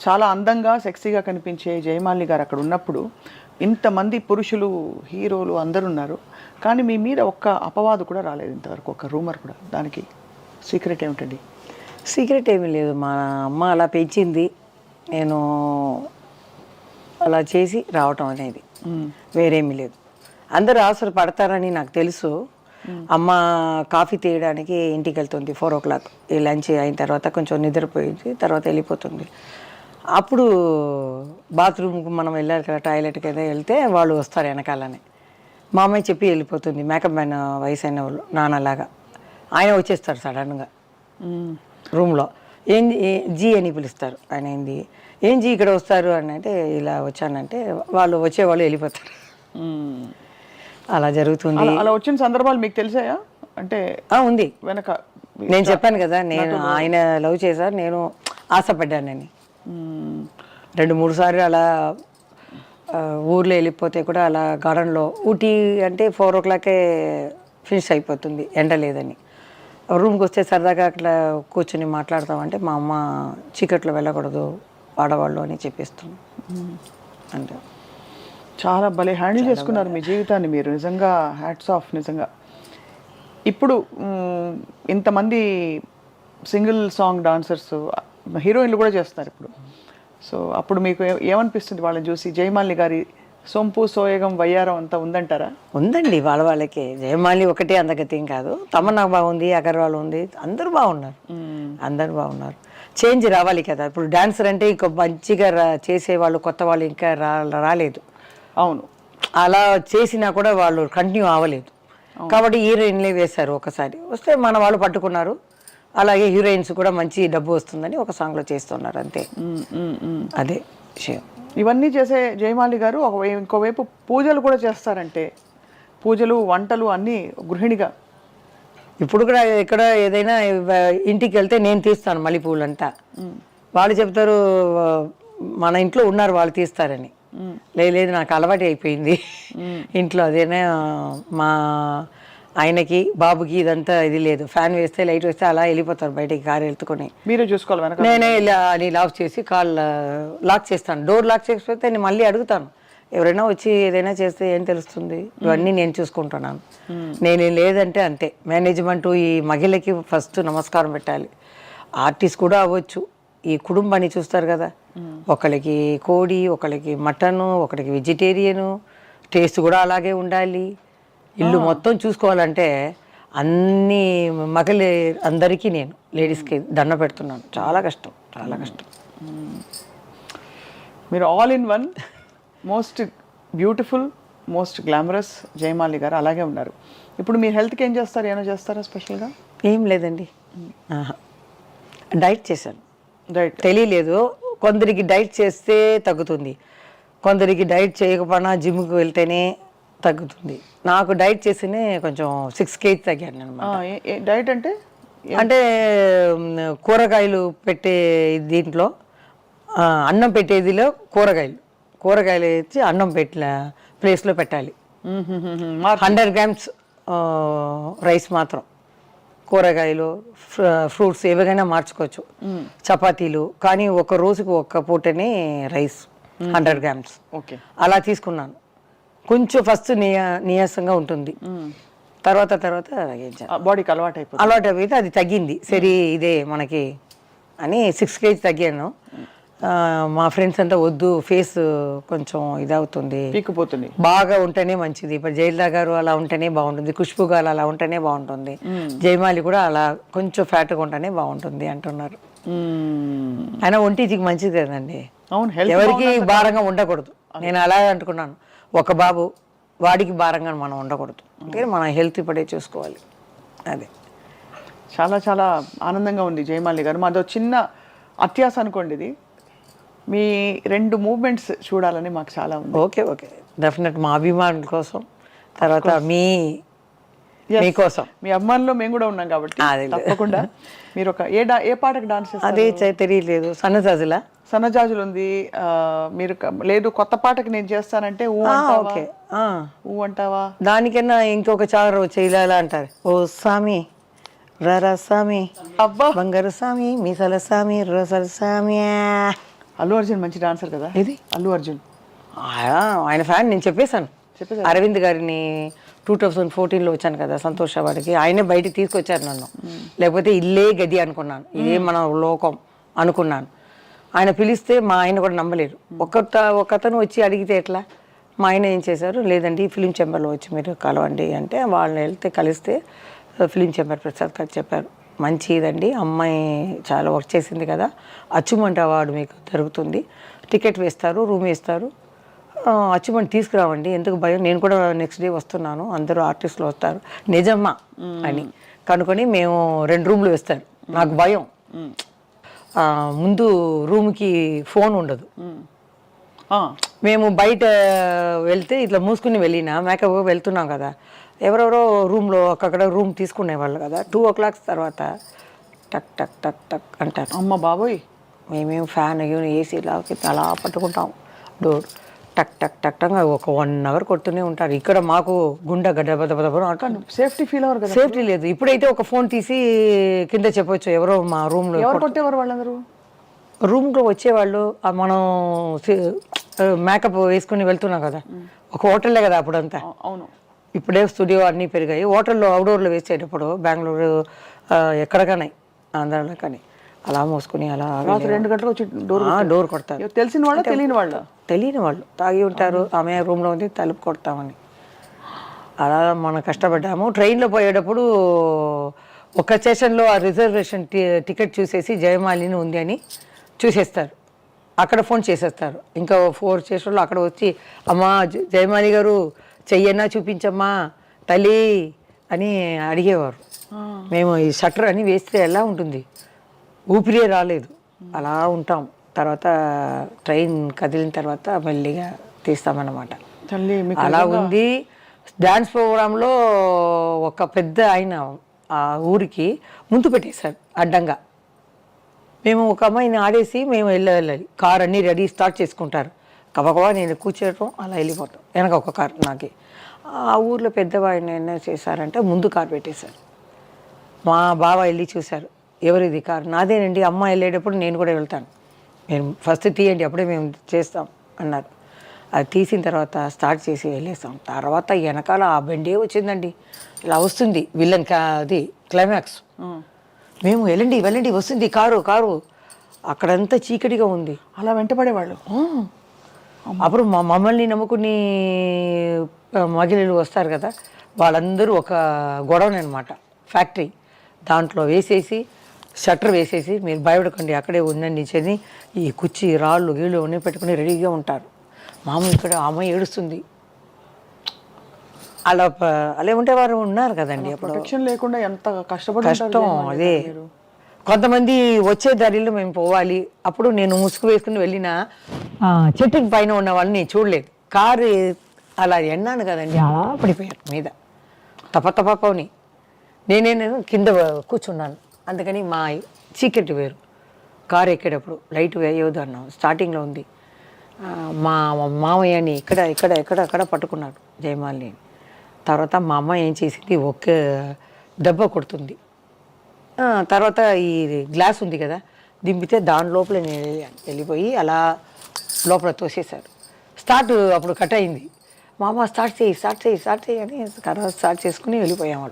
చాలా అందంగా సెక్సీగా కనిపించే జయమాలిని గారు అక్కడ ఉన్నప్పుడు ఇంతమంది పురుషులు హీరోలు అందరు ఉన్నారు, కానీ మీ మీద ఒక్క అపవాదు కూడా రాలేదు ఇంతవరకు, ఒక రూమర్ కూడా. దానికి సీక్రెట్ ఏమిటండి? సీక్రెట్ ఏమీ లేదు. మా అమ్మ అలా పెంచింది, నేను అలా చేసి రావటం అనేది, వేరేమీ లేదు. అందరూ అవసరం పడతారని నాకు తెలుసు. అమ్మ కాఫీ తీయడానికి ఇంటికి వెళ్తుంది 4 o'clock, ఈ లంచ్ అయిన తర్వాత కొంచెం నిద్రపోయింది, తర్వాత వెళ్ళిపోతుంది. అప్పుడు బాత్రూమ్కి మనం వెళ్ళాలి కదా, టాయిలెట్కి ఏదో వెళ్తే వాళ్ళు వస్తారు వెనకాలనే. మా అమ్మాయి చెప్పి వెళ్ళిపోతుంది. మేకప్ మ్యాన్ వయసు అయిన వాళ్ళు నాన్నలాగా ఆయన వచ్చేస్తారు సడన్గా రూమ్లో. జీ అని పిలుస్తారు. ఆయన ఏం జీ ఇక్కడ వస్తారు అని అంటే, ఇలా వచ్చానంటే వాళ్ళు వచ్చేవాళ్ళు వెళ్ళిపోతారు. అలా జరుగుతుంది. అలా వచ్చిన సందర్భాలు మీకు తెలిసాయా? అంటే ఉంది వెనక. నేను చెప్పాను కదా, నేను ఆయన లవ్ చేశారు, నేను ఆశపడ్డానని. 2-3 సార్లు అలా ఊర్లో వెళ్ళిపోతే కూడా అలా గార్డెన్లో, ఊటీ అంటే 4 o'clock ఫినిష్ అయిపోతుంది ఎండ లేదని. రూమ్కి వస్తే సరదాగా అట్లా కూర్చొని మాట్లాడతామంటే మా అమ్మ చీకట్లో వెళ్ళకూడదు ఆడవాళ్ళు అని చెప్పేస్తుంది. అంటే చాలా భలే హ్యాండిల్ చేసుకున్నారు మీ జీవితాన్ని మీరు, నిజంగా హ్యాట్స్ ఆఫ్. నిజంగా ఇప్పుడు ఇంతమంది సింగిల్ సాంగ్ డాన్సర్స్ హీరోయిన్లు కూడా చేస్తున్నారు ఇప్పుడు. సో అప్పుడు మీకు ఏమనిపిస్తుంది వాళ్ళని చూసి? జయమాలిని గారి సొంపు సోయగం వయ్యారం అంతా ఉందంటారా? ఉందండి, వాళ్ళకే. జయమాలి ఒకటే అందగతి ఏం కాదు, తమన్నా బాగుంది, అగర్వాల్ ఉంది, అందరూ బాగున్నారు. అందరూ బాగున్నారు. చేంజ్ రావాలి కదా. ఇప్పుడు డాన్సర్ అంటే ఇంకో మంచిగా చేసేవాళ్ళు కొత్త వాళ్ళు ఇంకా రాలేదు. అవును, అలా చేసినా కూడా వాళ్ళు కంటిన్యూ అవ్వలేదు. కాబట్టి హీరోయిన్లే వేశారు. ఒకసారి వస్తే మన వాళ్ళు పట్టుకున్నారు. అలాగే హీరోయిన్స్ కూడా మంచి డబ్బు వస్తుందని ఒక సాంగ్లో చేస్తున్నారు, అంతే. అదే విషయం. ఇవన్నీ చేసే జయమాలి గారు ఇంకోవైపు పూజలు కూడా చేస్తారంటే, పూజలు వంటలు అన్నీ గృహిణిగా. ఇప్పుడు కూడా ఎక్కడ ఏదైనా ఇంటికి వెళ్తే నేను తీస్తాను మల్లెపూలంతా. వాళ్ళు చెప్తారు మన ఇంట్లో ఉన్నారు వాళ్ళు తీస్తారని. లేదు నాకు అలవాటు అయిపోయింది ఇంట్లో. అదేనా మా ఆయనకి బాబుకి ఇదంతా ఇది లేదు. ఫ్యాన్ వేస్తే లైట్ వేస్తే అలా వెళ్ళిపోతారు బయటికి, కారు వెళ్తుకొని. మీరే చూసుకోవాలి. నేనే అని లాక్ చేసి కాళ్ళు లాక్ చేస్తాను. డోర్ లాక్ చేయకపోతే నేను మళ్ళీ అడుగుతాను, ఎవరైనా వచ్చి ఏదైనా చేస్తే ఏం తెలుస్తుంది, ఇవన్నీ నేను చూసుకుంటున్నాను. నేను లేదంటే అంతే. మేనేజ్మెంటు ఈ మహిళకి ఫస్ట్ నమస్కారం పెట్టాలి. ఆర్టిస్ట్ కూడా అవ్వచ్చు. ఈ కుటుంబాన్ని చూస్తారు కదా, ఒకరికి కోడి, ఒకరికి మటను, ఒకరికి వెజిటేరియను, టేస్ట్ కూడా అలాగే ఉండాలి. ఇల్లు మొత్తం చూసుకోవాలంటే అన్ని మగలి అందరికీ నేను లేడీస్కి దండ పెడుతున్నాను. చాలా కష్టం, చాలా కష్టం. మీరు all in one, most beautiful, most glamorous Jayamali గారు అలాగే ఉన్నారు. ఇప్పుడు మీ హెల్త్కి ఏం చేస్తారు? ఏమైనా చేస్తారా స్పెషల్గా? ఏం లేదండి, డైట్ చేశాను. డైట్ తెలియలేదు. కొందరికి డైట్ చేస్తే తగ్గుతుంది, కొందరికి డైట్ చేయకపోయినా జిమ్కి వెళ్తేనే తగ్గుతుంది. నాకు డైట్ చేసినే కొంచెం 6 kg తగ్గాను అనమాట. డైట్ అంటే కూరగాయలు పెట్టే దీంట్లో అన్నం పెట్టేదిలో కూరగాయలు వేసి అన్నం పెట్టిన ప్లేస్లో పెట్టాలి. 100 grams రైస్ మాత్రం, కూరగాయలు ఫ్రూట్స్ ఏవైనా మార్చుకోవచ్చు. చపాతీలు కానీ ఒక రోజుకు ఒక్క పూటనే రైస్ 100 grams. ఓకే, అలా అలా తీసుకున్నాను. కొంచెం ఫస్ట్ నీరసంగా ఉంటుంది, తర్వాత బాడీకి అలవాటు అయిపోతే అది తగ్గింది. సరే ఇదే మనకి అని 6 kg తగ్గాను. మా ఫ్రెండ్స్ అంతా వద్దు, ఫేస్ కొంచెం ఇదవుతుంది, పీక్కుపోతుంది, బాగా ఉంటేనే మంచిది. ఇప్పుడు జయలలిత గారు అలా ఉంటేనే బాగుంటుంది, ఖుష్బు గారు అలా ఉంటేనే బాగుంటుంది, జయమాలి కూడా అలా కొంచెం ఫ్యాట్గా ఉంటేనే బాగుంటుంది అంటున్నారు. అయినా ఒంటికి మంచిది కదండి, ఎవరికి భారంగా ఉండకూడదు. నేను అలా అనుకున్నాను. ఒక బాబు, వాడికి భారంగా మనం ఉండకూడదు. అంటే మన హెల్త్ ఇప్పుడే చూసుకోవాలి. అదే చాలా చాలా ఆనందంగా ఉంది జయమాలి గారు. మాదో చిన్న అత్యాస అనుకోండి ఇది, మీ 2 మూవ్మెంట్స్ చూడాలని మాకు చాలా ఉంది. ఓకే డెఫినెట్, మా అభిమానుల కోసం, తర్వాత మీకోసం. మీ అభిమానుల్లో మేము కూడా ఉన్నాం కాబట్టి తప్పకుండా. మీరు ఒక ఏ పాటకు డాన్స్ చేస్తారు? అదే తెలియలేదు. సన్నజాజులు ఉంది. మీరు లేదు కొత్త పాటకి నేను చేస్తానంటే ఊ అంటావా? దానికన్నా ఇంకొక చారు చేయాలా అంటారు. ఓ సామి రరా సామి, అబ్బా, బంగారు సామి, మీసాల సామి, రోసల సామి, అల్లు అర్జున్ మంచి డాన్సర్ కదా. ఇది అల్లు అర్జున్ ఆయన ఫ్యాన్ నేను చెప్పేశాను. చెప్పేశారు. అరవింద్ గారిని 2014లో వచ్చాను కదా సంతోష్ వాడికి, ఆయనే బయటికి తీసుకొచ్చారు నన్ను. లేకపోతే ఇల్లే గది అనుకున్నాను, ఇదే మన లోకం అనుకున్నాను. ఆయన పిలిస్తే మా ఆయన కూడా నమ్మలేరు. ఒకతను వచ్చి అడిగితే ఎట్లా, మా ఆయన ఏం చేశారు, లేదండి ఫిలిం ఛాంబర్లో వచ్చి మీరు కలవండి అంటే వాళ్ళని వెళ్తే కలిస్తే ఫిలిం ఛాంబర్ ప్రసాద్ గారు చెప్పారు, మంచిదండి అమ్మాయి చాలా వర్క్ చేసింది కదా, అచీవ్మెంట్ అవార్డు మీకు జరుగుతుంది, టికెట్ వేస్తారు, రూమ్ వేస్తారు, అచీవ్మెంట్ తీసుకురావండి, ఎందుకు భయం, నేను కూడా నెక్స్ట్ డే వస్తున్నాను, అందరూ ఆర్టిస్టులు వస్తారు, నిజమ్మా అని కనుకొని మేము 2 రూమ్లు వేస్తారు. నాకు భయం, ముందు రూమ్కి ఫోన్ ఉండదు, మేము బయట వెళ్తే ఇట్లా మూసుకుని వెళ్ళినా మేకప్ వెళ్తున్నాం కదా, ఎవరెవరో రూమ్లో అక్కడ రూమ్ తీసుకునేవాళ్ళు కదా, 2 o'clock తర్వాత టక్ టక్ టక్ టక్ అంటారు. అమ్మ బాబోయ్, మేమేం ఫ్యాన్ ఏసీలా అలా పట్టుకుంటాం డోర్, టక్ టక్ టక్ టక్ ఒక 1 hour కొడుతూనే ఉంటారు. ఇక్కడ మాకు గుండె గడ్డ బదబదబ అంటాను. సేఫ్టీ ఫీల్ అవ్వరు కదా. సేఫ్టీ లేదు. ఇప్పుడైతే ఒక ఫోన్ తీసి కింద చెప్పొచ్చు, ఎవరో మా రూమ్లో ఎవరు కొట్టేవారు వాళ్ళందరూ. రూమ్లో వచ్చేవాళ్ళు, మనం మేకప్ వేసుకుని వెళ్తున్నాం కదా, ఒక హోటల్లే కదా అప్పుడంతా. అవును, ఇప్పుడే స్టూడియో అన్నీ పెరిగాయి. హోటల్లో అవుట్డోర్లో వేసేటప్పుడు బెంగళూరు ఎక్కడికనే ఆంధ్రాలో కానీ అలా మోసుకుని అలా రాత్రి 2 గంటలకు వచ్చి డోర్ కొడతారు. తెలిసిన వాళ్ళు తెలియని వాళ్ళు తాగి ఉంటారు, ఆమె రూమ్లో ఉంది తలుపు కొడతామని అలా మనం కష్టపడ్డాము. ట్రైన్లో పోయేటప్పుడు ఒక స్టేషన్లో ఆ రిజర్వేషన్ టికెట్ చూసేసి జయమాలిని ఉంది అని చూసేస్తారు, అక్కడ ఫోన్ చేసేస్తారు. ఇంకా 4 స్టేషన్లో అక్కడ వచ్చి అమ్మా జయమాలి గారు చెయ్యన్నా చూపించమ్మా తల్లి అని అడిగేవారు. మేము ఈ షట్టర్ అని వేస్తే ఎలా ఉంటుంది, ఊపిరే రాలేదు, అలా ఉంటాం. తర్వాత ట్రైన్ కదిలిన తర్వాత మెల్లిగా తీస్తామన్నమాట. అలా ఉంది. డ్యాన్స్ ప్రోగ్రాంలో ఒక పెద్ద ఆయన ఆ ఊరికి ముందు పెట్టేశారు అడ్డంగా. మేము ఒక అమ్మాయిని ఆడేసి మేము వెళ్ళాలి, కార్ అన్నీ రెడీ స్టార్ట్ చేసుకుంటారు, కబకబా నేను కూర్చోవటం అలా వెళ్ళిపోతాం. వెనక ఒక కార్ నాకే. ఆ ఊర్లో పెద్దవాడిని ఏం చేశారంటే ముందు కార్ పెట్టేశారు. మా బావ వెళ్ళి చూశారు, ఎవరిది కారు, నాదేనండి, అమ్మ వెళ్ళేటప్పుడు నేను కూడా వెళ్తాను, నేను ఫస్ట్ తీయండి అప్పుడే మేము చేస్తాం అన్నారు. అది తీసిన తర్వాత స్టార్ట్ చేసి వెళ్ళేస్తాం. తర్వాత వెనకాల ఆ బండే వచ్చిందండి, ఇలా వస్తుంది విలన్ అది క్లైమాక్స్. మేము వెళ్ళండి వెళ్ళండి వస్తుంది కారు కారు, అక్కడంతా చీకటిగా ఉంది. అలా వెంటపడేవాళ్ళు. అప్పుడు మమ్మల్ని నమ్ముకుని మహిళలు వస్తారు కదా, వాళ్ళందరూ ఒక గొడవని అనమాట, ఫ్యాక్టరీ దాంట్లో వేసేసి షట్టర్ వేసేసి మీరు భయపడకండి అక్కడే ఉందండి అని ఈ కుర్చీ రాళ్ళు గీళ్ళు అన్నీ పెట్టుకుని రెడీగా ఉంటారు. మామూలు ఇక్కడ అమ్మాయి ఏడుస్తుంది. అలా అలా ఉంటే వారు ఉన్నారు కదండి. ప్రొటెక్షన్ లేకుండా ఎంత కష్టం. అదే కొంతమంది వచ్చే దారిలో మేము పోవాలి, అప్పుడు నేను ముసుగు వేసుకుని వెళ్ళిన చెట్టుకి పైన ఉన్న వాళ్ళని నేను చూడలేదు. కారు అలా ఎన్నాను కదండి, అలా పడిపోయారు మీద తపని. నేను కింద కూర్చున్నాను, అందుకని మా చీకటి వేరు. కారు ఎక్కేటప్పుడు లైట్ వేయవద్దు అన్నాం. స్టార్టింగ్లో ఉంది. మా మామయ్యని ఎక్కడ పట్టుకున్నాడు జయమాలిని. తర్వాత మా అమ్మ ఏం చేసింది, ఒక్క దెబ్బ కొడుతుంది. తర్వాత ఈ గ్లాస్ ఉంది కదా దింపితే దాని లోపల నేను వెళ్ళిపోయి అలా లోపల తోసేశారు. అప్పుడు కట్ అయింది. మా అమ్మ స్టార్ట్ చేయి అని స్టార్ట్ చేసుకుని వెళ్ళిపోయాము.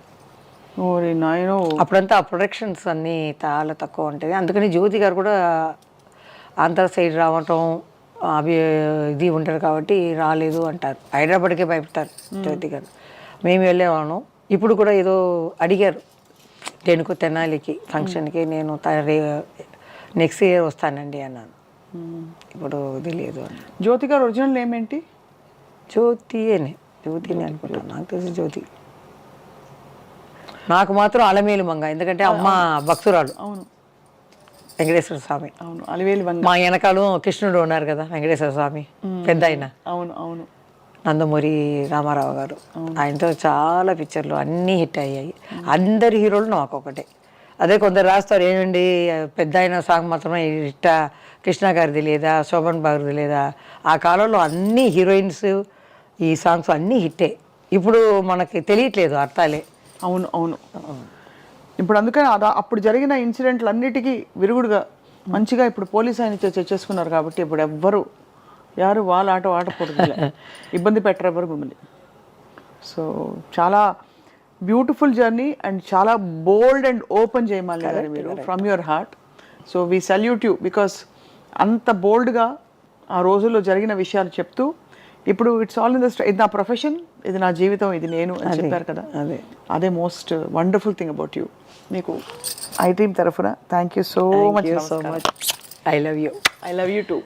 అప్పుడంతా ఆ ప్రొడక్షన్స్ అన్నీ చాలా తక్కువ ఉంటుంది. అందుకని జ్యోతి గారు కూడా ఆంధ్ర సైడ్ రావటం అవి ఇది ఉంటారు కాబట్టి రాలేదు అంటారు. హైదరాబాద్కే భయపడతారు జ్యోతి గారు. మేము వెళ్ళేవాళ్ళం. ఇప్పుడు కూడా ఏదో అడిగారు దేనికో తెనాలికి ఫంక్షన్కి, నేను నెక్స్ట్ ఇయర్ వస్తానండి అన్నాను. ఇప్పుడు తెలియదు అని. జ్యోతి గారు ఒరిజినల్ నేమ్ ఏంటి? జ్యోతిని అనుకుంటాను, నాకు తెలిసి జ్యోతి. నాకు మాత్రం అలమేలు మంగ, ఎందుకంటే అమ్మ భక్తురాలు. అవును, వెంకటేశ్వర స్వామి. అవును, అలవేలు మంగ. మా వెనకాల కృష్ణుడు ఉన్నారు కదా వెంకటేశ్వర స్వామి పెద్ద ఆయన. అవును అవును, నందమూరి రామారావు గారు, ఆయనతో చాలా పిక్చర్లు అన్నీ హిట్ అయ్యాయి. అందరి హీరోలు నాకు ఒకటే. అదే కొందరు రాస్తారు ఏమండి పెద్ద ఆయన సాంగ్ మాత్రమే హిట్, కృష్ణ గారిది లేదా, శోభన్ బాబుది లేదా. ఆ కాలంలో అన్ని హీరోయిన్స్ ఈ సాంగ్స్ అన్నీ హిట్టే. ఇప్పుడు మనకి తెలియట్లేదు అర్థాలే. అవును అవును. ఇప్పుడు అందుకని అప్పుడు జరిగిన ఇన్సిడెంట్లు అన్నిటికీ విరుగుడుగా మంచిగా ఇప్పుడు పోలీస్ ఆయన చేసుకున్నారు కాబట్టి ఇప్పుడు ఎవ్వరు యారు వాళ్ళ ఆట ఆడకూడదు, ఇబ్బంది పెట్టరు ఎవరు మిమ్మల్ని. సో చాలా బ్యూటిఫుల్ జర్నీ అండ్ చాలా బోల్డ్ అండ్ ఓపెన్ చేయమాలి గారు మీరు from your heart. So we salute you because అంత బోల్డ్గా ఆ రోజుల్లో జరిగిన విషయాలు చెప్తూ ఇప్పుడు ఇట్స్ ఆల్ ఇన్ ద ఇది నా ప్రొఫెషన్, ఇది నా జీవితం, ఇది నేను అని చెప్పారు కదా. అదే most wonderful thing about you. మీకు ఐ టీమ్ తరఫున thank you so much. I love you. I love you two.